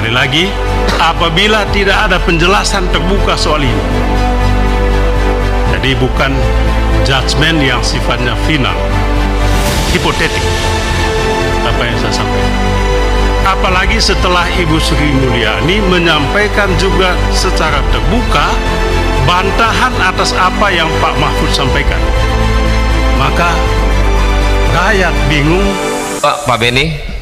Sekali lagi, apabila tidak ada penjelasan terbuka soal ini, jadi bukan judgement yang sifatnya final, hipotetik, apa yang saya sampaikan. Apalagi setelah Ibu Sri Mulyani menyampaikan juga secara terbuka bantahan atas apa yang Pak Mahfud sampaikan. Maka rakyat bingung. Pak Beni.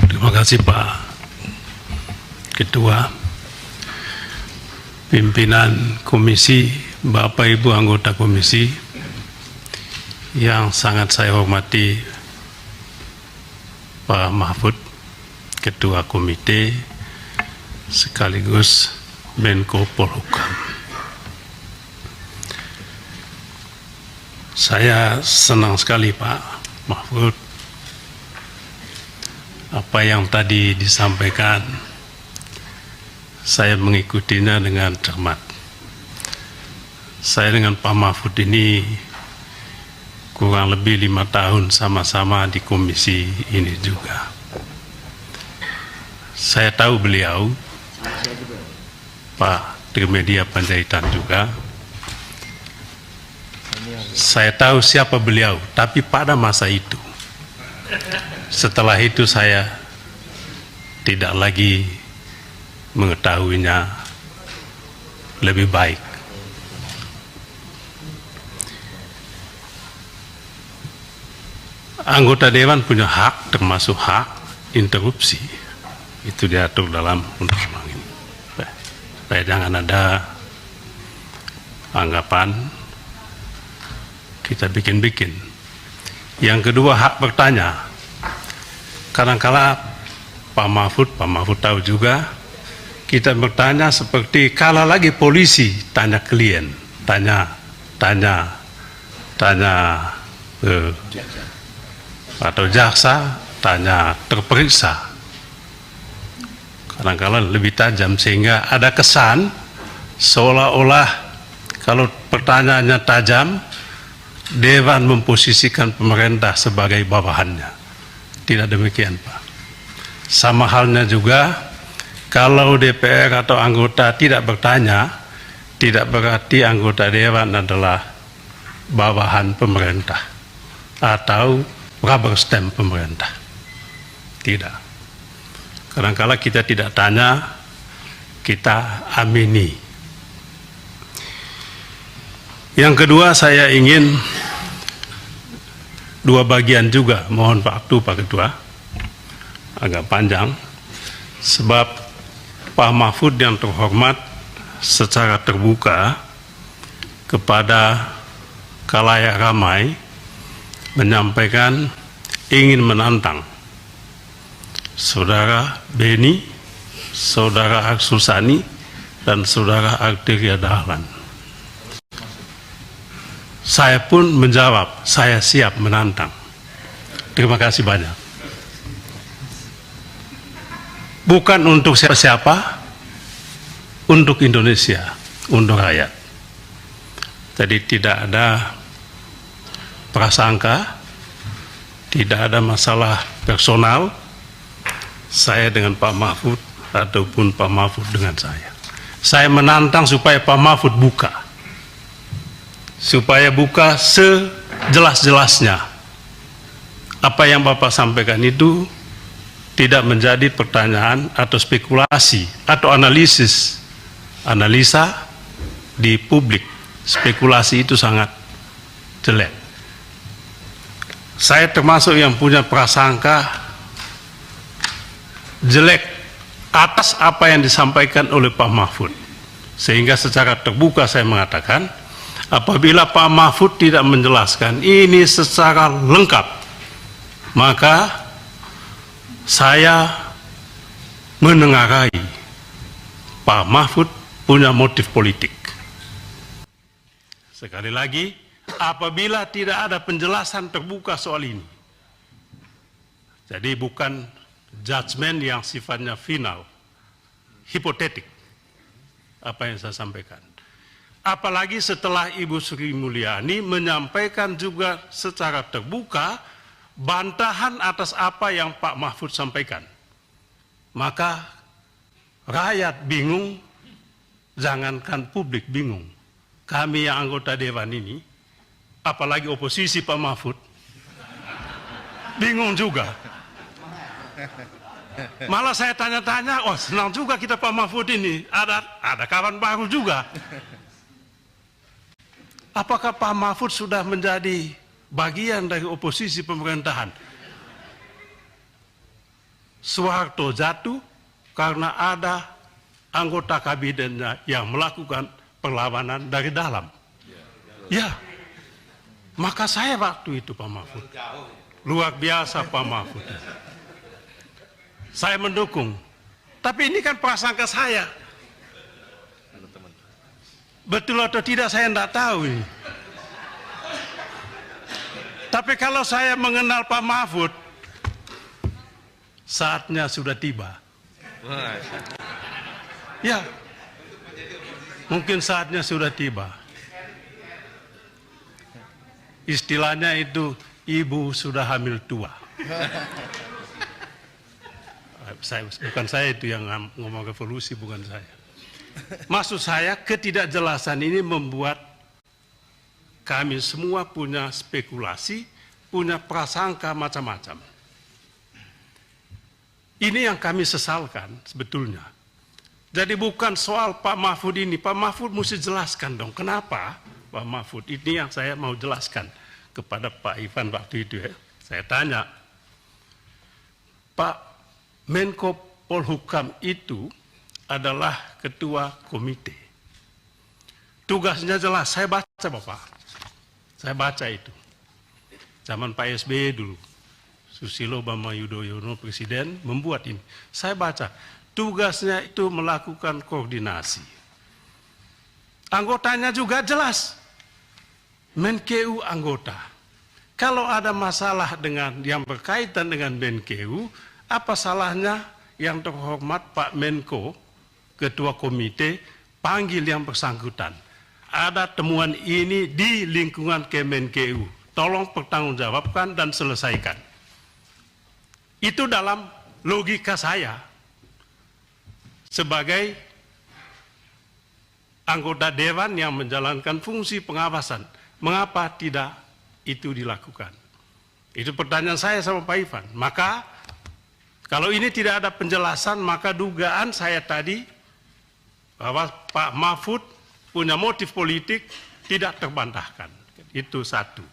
Terima kasih Pak Ketua, pimpinan komisi, Bapak Ibu anggota komisi yang sangat saya hormati, Pak Mahfud, Ketua Komite sekaligus Menko Polhukam. Saya senang sekali Pak Mahfud apa yang tadi disampaikan. Saya mengikutinya dengan cermat. Saya dengan Pak Mahfud ini kurang lebih 5 tahun sama-sama di komisi ini juga. Saya tahu beliau, Pak Trimedia Panjaitan juga. Saya tahu siapa beliau, tapi pada masa itu. Setelah itu saya tidak lagi mengetahuinya lebih baik. Anggota Dewan punya hak, termasuk hak interupsi. Itu diatur dalam undang-undang ini. Supaya jangan ada anggapan kita bikin-bikin. Yang kedua, hak bertanya. Kadang-kala Pak Mahfud tahu juga, kita bertanya seperti kala lagi polisi tanya klien, tanya atau jaksa tanya terperiksa. Kadang-kala lebih tajam sehingga ada kesan seolah-olah kalau pertanyaannya tajam, Dewan memposisikan pemerintah sebagai bawahannya. Tidak demikian Pak. Sama halnya juga kalau DPR atau anggota tidak bertanya, tidak berarti anggota Dewan adalah bawahan pemerintah atau rubber stamp pemerintah. Tidak. Kadang-kala kita tidak tanya, kita amini. Yang kedua, saya ingin dua bagian juga, mohon waktu Pak Ketua, agak panjang, sebab Pak Mahfud yang terhormat secara terbuka kepada khalayak ramai menyampaikan ingin menantang Saudara Beni, Saudara Arsul Sani, dan Saudara Arteria Dahlan. Saya pun menjawab, saya siap menantang. Terima kasih banyak. Bukan untuk siapa-siapa, untuk Indonesia, untuk rakyat. Jadi tidak ada prasangka, tidak ada masalah personal, saya dengan Pak Mahfud ataupun Pak Mahfud dengan saya. Saya menantang supaya Pak Mahfud buka. Supaya buka sejelas-jelasnya. Apa yang Bapak sampaikan itu tidak menjadi pertanyaan atau spekulasi atau analisa di publik. Spekulasi itu sangat jelek. Saya termasuk yang punya prasangka jelek atas apa yang disampaikan oleh Pak Mahfud. Sehingga secara terbuka saya mengatakan, apabila Pak Mahfud tidak menjelaskan ini secara lengkap, maka saya menengarai Pak Mahfud punya motif politik. Sekali lagi, apabila tidak ada penjelasan terbuka soal ini, jadi bukan judgement yang sifatnya final, hipotetik, apa yang saya sampaikan. Apalagi setelah Ibu Sri Mulyani menyampaikan juga secara terbuka bantahan atas apa yang Pak Mahfud sampaikan. Maka rakyat bingung, jangankan publik bingung. Kami yang anggota Dewan ini, apalagi oposisi Pak Mahfud, bingung juga. Malah saya tanya-tanya, oh senang juga kita Pak Mahfud ini, ada kawan baru juga. Apakah Pak Mahfud sudah menjadi bagian dari oposisi pemerintahan? Soeharto jatuh karena ada anggota kabinetnya yang melakukan perlawanan dari dalam. Ya, maka saya waktu itu Pak Mahfud, luar biasa Pak Mahfud. Saya mendukung. Tapi ini kan prasangka saya. Betul atau tidak saya tidak tahu ini. Tapi kalau saya mengenal Pak Mahfud, saatnya sudah tiba. Ya, mungkin saatnya sudah tiba. Istilahnya itu, ibu sudah hamil tua. Bukan saya itu yang ngomong revolusi, bukan saya. Maksud saya, ketidakjelasan ini membuat kami semua punya spekulasi, punya prasangka macam-macam. Ini yang kami sesalkan sebetulnya. Jadi bukan soal Pak Mahfud ini, Pak Mahfud mesti jelaskan dong, kenapa Pak Mahfud? Ini yang saya mau jelaskan kepada Pak Ivan waktu itu ya. Saya tanya, Pak Menko Polhukam itu adalah ketua komite. Tugasnya jelas, saya baca Bapak. Saya baca itu. Zaman Pak SBY dulu. Susilo Bambang Yudhoyono presiden membuat ini. Saya baca. Tugasnya itu melakukan koordinasi. Anggotanya juga jelas. Menkeu anggota. Kalau ada masalah dengan yang berkaitan dengan Menkeu, apa salahnya yang terhormat Pak Menko, ketua komite, panggil yang bersangkutan. Ada temuan ini di lingkungan Kemenkeu. Tolong pertanggungjawabkan dan selesaikan. Itu dalam logika saya sebagai anggota dewan yang menjalankan fungsi pengawasan. Mengapa tidak itu dilakukan? Itu pertanyaan saya sama Pak Ivan. Maka kalau ini tidak ada penjelasan, maka dugaan saya tadi bahwa Pak Mahfud punya motif politik tidak terbantahkan. Itu satu.